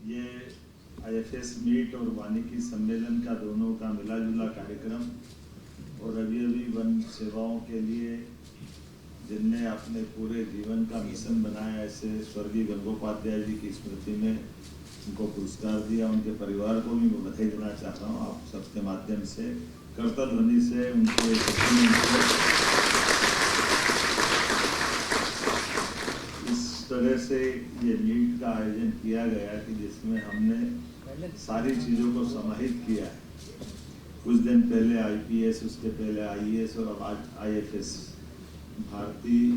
ये IFS meet और वानिकी सम्मेलन का दोनों का मिला जुला कार्यक्रम और अभी वन सेवाओं के लिए जिनने अपने पूरे जीवन का मिशन बनाया, ऐसे स्वर्गीय गंगोपाध्याय जी की स्मृति में उनको पुरस्कार दिया। उनके परिवार को भी मैं बधाई देना चाहता हूँ आप सबके माध्यम से, करतल ध्वनि से उनके इस तरह से ये मीट का आयोजन किया गया कि जिसमें हमने सारी चीज़ों को समाहित किया है। कुछ दिन पहले IPS, उसके पहले IAS और अब आज IFS। भारतीय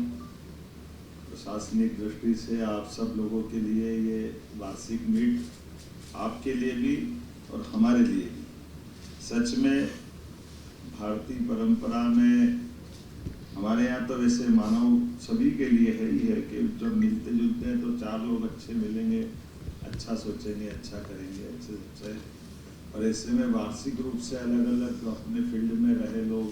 प्रशासनिक दृष्टि से आप सब लोगों के लिए ये वार्षिक मीट आपके लिए भी और हमारे लिए भी सच में भारतीय परंपरा में हमारे यहाँ तो वैसे मानव सभी के लिए है ही है कि जब मिलते जुलते हैं तो चार लोग अच्छे मिलेंगे, अच्छा सोचेंगे, अच्छा करेंगे, अच्छे अच्छे। और ऐसे में वार्षिक रूप से अलग अलग अपने फील्ड में रहे लोग,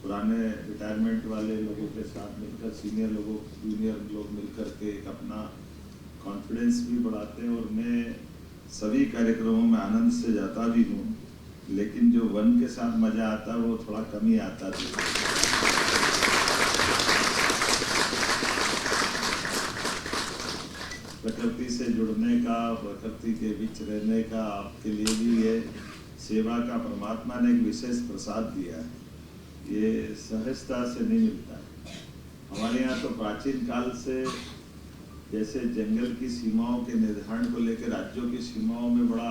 पुराने रिटायरमेंट वाले लोगों के साथ मिलकर, सीनियर लोगों जूनियर लोग मिलकर के एक अपना कॉन्फिडेंस भी बढ़ाते हैं। और मैं सभी कार्यक्रमों में आनंद से जाता भी हूँ, लेकिन जो वन के साथ मज़ा आता है वो थोड़ा कम ही आता था। प्रकृति से जुड़ने का, प्रकृति के बीच रहने का आपके लिए भी ये सेवा का परमात्मा ने एक विशेष प्रसाद दिया है। ये सहजता से नहीं मिलता है। हमारे यहाँ तो प्राचीन काल से जैसे जंगल की सीमाओं के निर्धारण को लेकर राज्यों की सीमाओं में बड़ा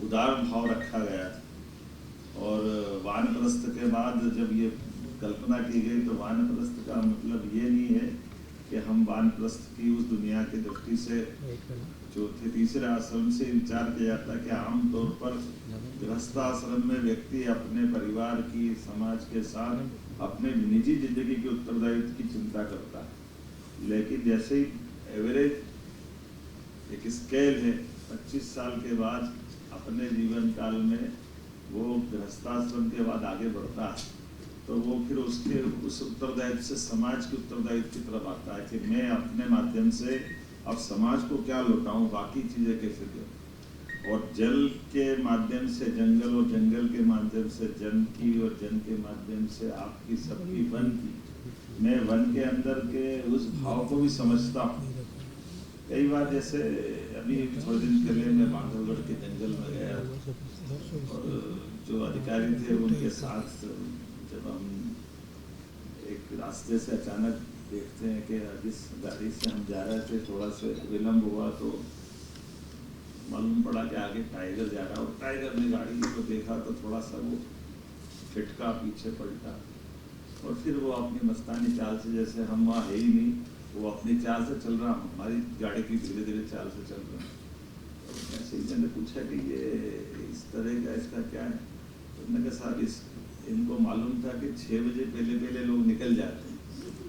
उदार भाव रखा गया और वानप्रस्थ के बाद जब ये कल्पना की गई तो वानप्रस्थ का मतलब ये नहीं है कि हम वानप्रस्थ की उस दुनिया की दृष्टि से चौथे तीसरे आश्रम से विचार किया जाता है कि आमतौर पर गृहस्थाश्रम में व्यक्ति अपने परिवार की, समाज के साथ अपने निजी जिंदगी के उत्तरदायित्व की चिंता करता है। लेकिन जैसे ही एवरेज एक स्केल है, 25 साल के बाद अपने जीवन काल में वो गृहस्थाश्रम के बाद आगे बढ़ता है, तो वो फिर उसके उस उत्तरदायित्व से समाज के उत्तरदायित्व की तरफ आता है कि मैं अपने माध्यम से अब समाज को क्या लौटाऊं, बाकी चीज़ें कैसे करूं। और जल के माध्यम से जंगल और जंगल के माध्यम से जन की और जन के माध्यम से आपकी सबकी वन की, मैं वन के अंदर के उस भाव को भी समझता हूँ। कई बार जैसे अभी थोड़े दिन पहले मैं बांधवगढ़ के जंगल में गया और जो अधिकारी थे उनके साथ जब हम एक रास्ते से अचानक देखते हैं कि जिस गाड़ी से हम जा रहे थे थोड़ा सा विलम्ब हुआ तो मालूम पड़ा कि आगे टाइगर जा रहा है और टाइगर ने गाड़ी को देखा तो थोड़ा सा वो फिटका, पीछे पलटा और फिर वो अपनी मस्तानी चाल से, जैसे हम वहाँ है ही नहीं, वो अपनी चाल से चल रहा, हमारी गाड़ी की धीरे धीरे चाल से चल रहा। और ऐसे ही मैंने पूछा कि ये इस तरह का इसका क्या है, तो मैंने कहा साहब इनको मालूम था कि 6 बजे पहले लोग निकल जाते हैं,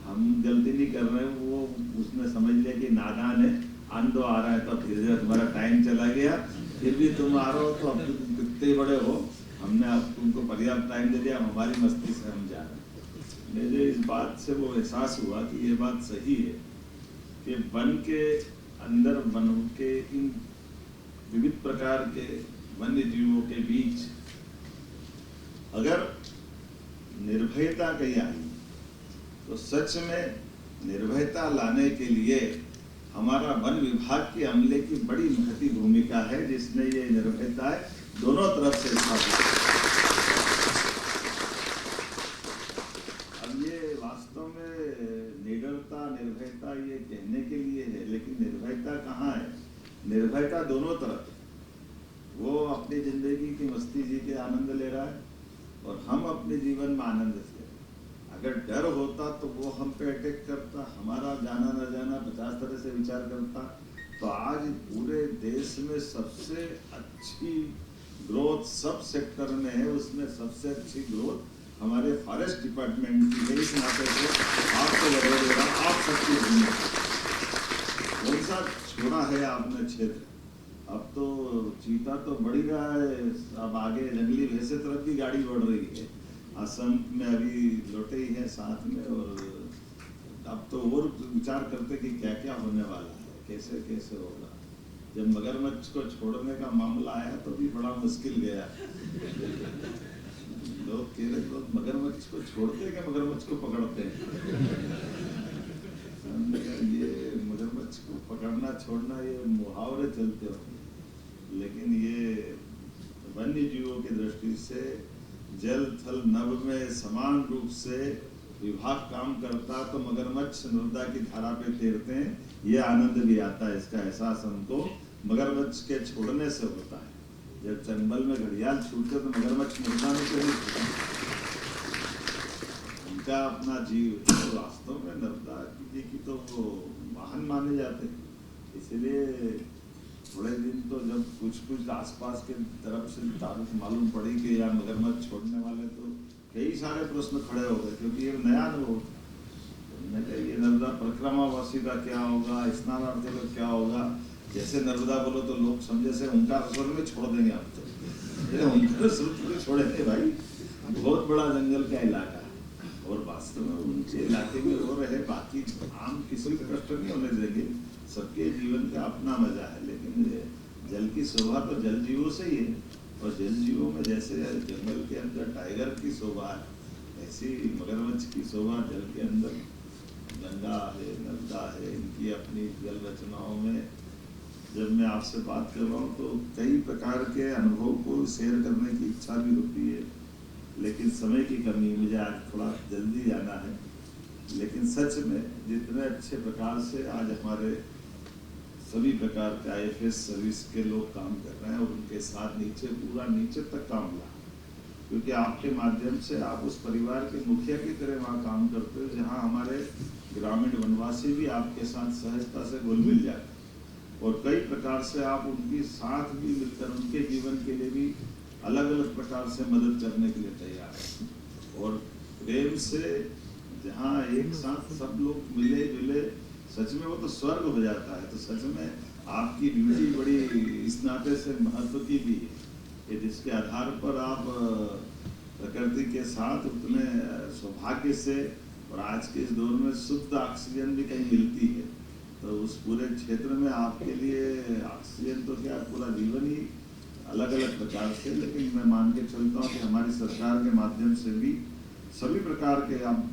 हम गलती नहीं कर रहे हैं। वो उसने समझ लिया कि नादान है, आंदो आ रहा है तो धीरे धीरे तुम्हारा टाइम चला गया, फिर भी तुम आ रहे हो तो अब तुम कितने बड़े हो, हमने अब तुमको पर्याप्त टाइम दे दिया, हमारी मस्ती से हम जा रहे हैं। मुझे इस बात से वो एहसास हुआ कि ये बात सही है कि वन के अंदर, वन के इन विविध प्रकार के वन्य जीवों के बीच अगर निर्भयता कहीं आई तो सच में निर्भयता लाने के लिए हमारा वन विभाग के अमले की बड़ी महती भूमिका है, जिसने ये निर्भयता दोनों तरफ से स्थापित। अब ये वास्तव में निडरता, निर्भयता ये कहने के लिए है, लेकिन निर्भयता कहाँ है? निर्भयता दोनों तरफ है। वो अपनी जिंदगी की मस्ती जी के आनंद ले रहा है और हम अपने जीवन में आनंद से। अगर डर होता तो वो हम पे अटैक करता, हमारा जाना न जाना 50 तरह से विचार करता। तो आज पूरे देश में सबसे अच्छी ग्रोथ सब सेक्टर में है, उसमें सबसे अच्छी ग्रोथ हमारे फॉरेस्ट डिपार्टमेंट की है। इस नाते से आपको बदल देगा, आप सबकी भूमिका कौन सा छोड़ा है आपने क्षेत्र। अब तो चीता तो बढ़ ही रहा है, अब आगे जंगली भैंसे तरफ भी गाड़ी बढ़ रही है। असम में अभी लौटे ही हैं साथ में, और अब तो और विचार करते कि क्या क्या होने वाला है, कैसे कैसे होगा। जब मगरमच्छ को छोड़ने का मामला आया तो भी बड़ा मुश्किल गया। लोग कह रहे लोग मगरमच्छ को छोड़ते हैं क्या मगरमच्छ को पकड़ते हैं? ये मगरमच्छ को पकड़ना छोड़ना ये मुहावरे चलते हो, लेकिन ये वन्य जीवों की दृष्टि से जल थल नभ में समान रूप से विभाग काम करता तो मगरमच्छ नर्मदा की धारा पे तैरते हैं, ये आनंद भी आता है। इसका एहसास हमको मगरमच्छ के छोड़ने से होता है। जब चंबल में घड़ियाल छूटते तो मगरमच्छ नर्मदा में क्यों नहीं छूटते? उनका अपना जीव तो वास्तव में नर्मदा जी की तो वो वाहन माने जाते हैं। इसलिए थोड़े दिन तो जब कुछ आसपास के तरफ से तारीफ मालूम पड़ी कि यहाँ मगरमच्छ छोड़ने वाले, तो कई सारे प्रश्न खड़े हो गए, क्योंकि ये नया अनुभव था। ये नर्मदा परिक्रमावासी का क्या होगा, स्नानार्थी का क्या होगा। जैसे नर्मदा बोलो तो लोग समझे से ओंकार स्वर में छोड़ देंगे आप तो, ओंकार स्वर छोड़ेंगे भाई, बहुत बड़ा जंगल का इलाका और वास्तव में उनके इलाके में हो रहे, बाकी आम किसी को कष्ट नहीं होने देंगे। सबके जीवन का अपना मजा है, लेकिन जल की शोभा तो जल जीवों से ही है। और जल जीवों में जैसे जंगल के अंदर टाइगर की शोभा है, ऐसी मगरमच्छ की शोभा जल के अंदर गंगा है, नर्मदा है। इनकी अपनी जल रचनाओं में जब मैं आपसे बात कर रहा हूँ तो कई प्रकार के अनुभव को शेयर करने की इच्छा भी होती है, लेकिन समय की कमी, मुझे आज थोड़ा जल्दी जाना है। लेकिन सच में जितने अच्छे प्रकार से आज हमारे सभी प्रकार के IFS सर्विस के लोग काम कर रहे हैं और उनके साथ नीचे पूरा नीचे तक काम हुआ, क्योंकि आपके माध्यम से आप उस परिवार के मुखिया की तरह वहाँ काम करते हो, जहाँ हमारे ग्रामीण वनवासी भी आपके साथ सहजता से घुल मिल जाते हैं और कई प्रकार से आप उनके साथ भी मिलकर उनके जीवन के लिए भी अलग अलग प्रकार से मदद करने के लिए तैयार है। और प्रेम से जहाँ एक साथ सब लोग मिले जुले, सच में वो तो स्वर्ग हो जाता है। तो सच में आपकी ड्यूटी बड़ी इस नाते से महत्व की भी है कि जिसके आधार पर आप प्रकृति के साथ उतने सौभाग्य से, और आज के इस दौर में शुद्ध ऑक्सीजन भी कहीं मिलती है, तो उस पूरे क्षेत्र में आपके लिए ऑक्सीजन तो क्या पूरा जीवन ही अलग अलग प्रकार से। लेकिन मैं मान के चलता हूँ कि हमारी सरकार के माध्यम से भी सभी प्रकार के आप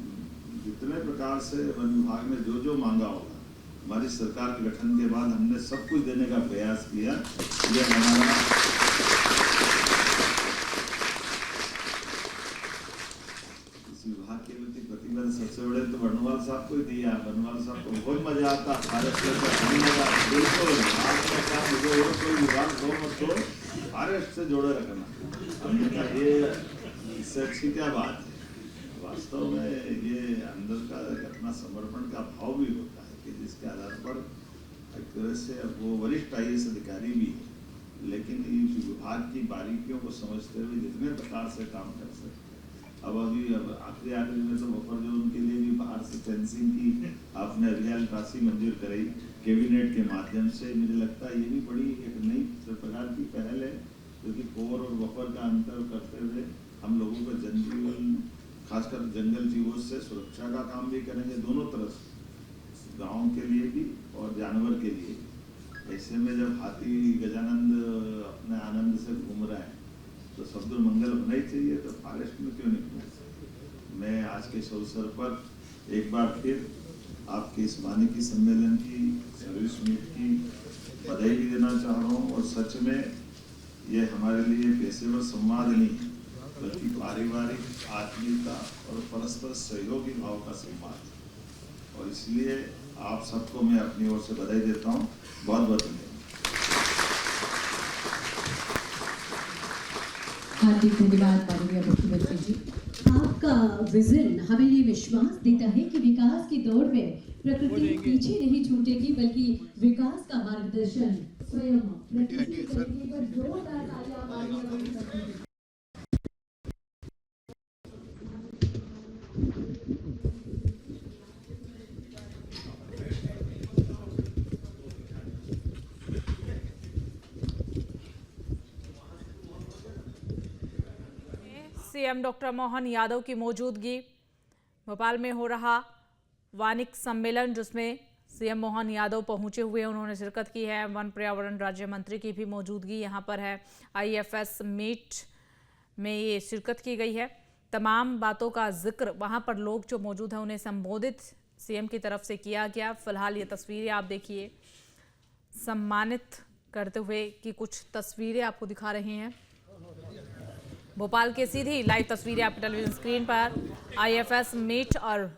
जितने प्रकार से वन विभाग में जो जो मांगा होगा, हमारी सरकार के गठन के बाद हमने सब कुछ देने का प्रयास किया। ये हमारा इस विभाग के प्रति प्रतिबद्ध सबसे बड़े तो बनवाल साहब को ही दिया। बनवाल साहब को बहुत मजा आता, बिल्कुल मुझे और कोई विभाग दो मत दो, फॉरेस्ट से जोड़े रखना। हमने कहा ये इससे अच्छी क्या बात है। वास्तव में ये अंदर का अपना समर्पण का भाव भी होता है कि जिसके आधार पर एक तरह से वो वरिष्ठ IAS अधिकारी भी है, लेकिन इस विभाग की बारीकियों को समझते हुए जितने प्रकार से काम कर सकते हैं। अब आखिरी में तो बफर जोन के लिए भी बाहर से फेंसिंग की आपने अभियान राशि मंजूर कराई कैबिनेट के माध्यम से। मुझे लगता है ये भी बड़ी एक नई प्रकार की पहल है, क्योंकि कोर और बफर का अंतर करते हुए हम लोगों को जनजीवन खासकर जंगल जीवों से सुरक्षा का काम भी करेंगे, दोनों तरफ गाँव के लिए भी और जानवर के लिए। ऐसे में जब हाथी गजानंद अपने आनंद से घूम रहा है तो शब्द मंगल होना ही चाहिए, तो फॉरेस्ट में क्यों नहीं होना चाहिए। मैं आज के इस अवसर पर एक बार फिर आपके इस वानिकी सम्मेलन की सर्विस मीट की बधाई भी देना चाह रहा हूँ। और सच में ये हमारे लिए पेशेवर संवाद नहीं है, बल्कि पारिवारिक आत्मीयता और परस्पर सहयोगी भाव का संवाद है। और इसलिए आप सबको मैं अपनी ओर से बधाई देता हूँ। बहुत बहुत धन्यवाद। हार्दिक धन्यवाद माननीय मुख्यमंत्री जी। आपका विजन हमें ये विश्वास देता है कि विकास की दौड़ में प्रकृति पीछे नहीं छूटेगी, बल्कि विकास का मार्गदर्शन स्वयं प्रकृति करेगी। पर जोरदार तालियां माननीय CM डॉक्टर मोहन यादव की मौजूदगी भोपाल में हो रहा वानिक सम्मेलन, जिसमें सीएम मोहन यादव पहुंचे हुए, उन्होंने शिरकत की है। वन पर्यावरण राज्य मंत्री की भी मौजूदगी यहाँ पर है। IFS मीट में ये शिरकत की गई है। तमाम बातों का जिक्र वहाँ पर लोग जो मौजूद हैं उन्हें संबोधित सीएम की तरफ से किया गया। फिलहाल ये तस्वीरें आप देखिए, सम्मानित करते हुए की कुछ तस्वीरें आपको दिखा रहे हैं। भोपाल के सीधी लाइव तस्वीरें आपकी टेलीविजन स्क्रीन पर। IFS मीट और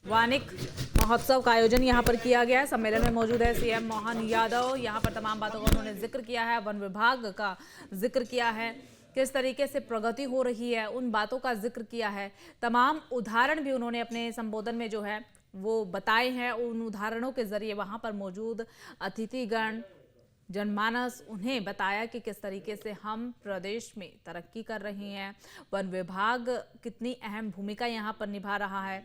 वानिक महोत्सव का आयोजन यहाँ पर किया गया है। सम्मेलन में मौजूद है सीएम मोहन यादव। यहाँ पर तमाम बातों का उन्होंने जिक्र किया है। वन विभाग का जिक्र किया है, किस तरीके से प्रगति हो रही है उन बातों का जिक्र किया है। तमाम उदाहरण भी उन्होंने अपने संबोधन में जो है वो बताए हैं। उन उदाहरणों के जरिए वहाँ पर मौजूद अतिथिगण, जनमानस, उन्हें बताया कि किस तरीके से हम प्रदेश में तरक्की कर रहे हैं, वन विभाग कितनी अहम भूमिका यहाँ पर निभा रहा है।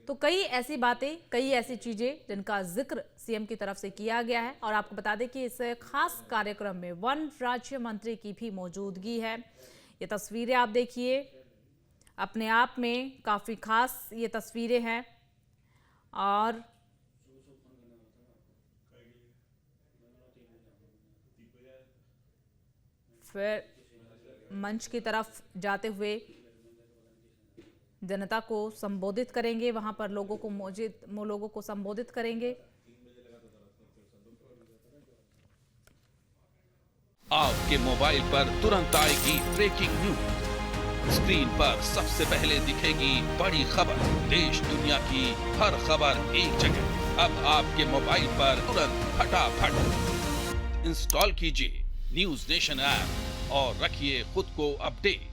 तो कई ऐसी बातें, कई ऐसी चीजें जिनका जिक्र सीएम की तरफ से किया गया है। और आपको बता दें कि इस खास कार्यक्रम में वन राज्य मंत्री की भी मौजूदगी है। ये तस्वीरें आप देखिए, अपने आप में काफी खास ये तस्वीरें हैं। और फिर मंच की तरफ जाते हुए जनता को संबोधित करेंगे, वहां पर लोगों को संबोधित करेंगे। आपके मोबाइल पर तुरंत आएगी ब्रेकिंग न्यूज। स्क्रीन पर सबसे पहले दिखेगी बड़ी खबर। देश दुनिया की हर खबर एक जगह। अब आपके मोबाइल पर तुरंत फटाफट इंस्टॉल कीजिए न्यूज नेशन ऐप और रखिए खुद को अपडेट।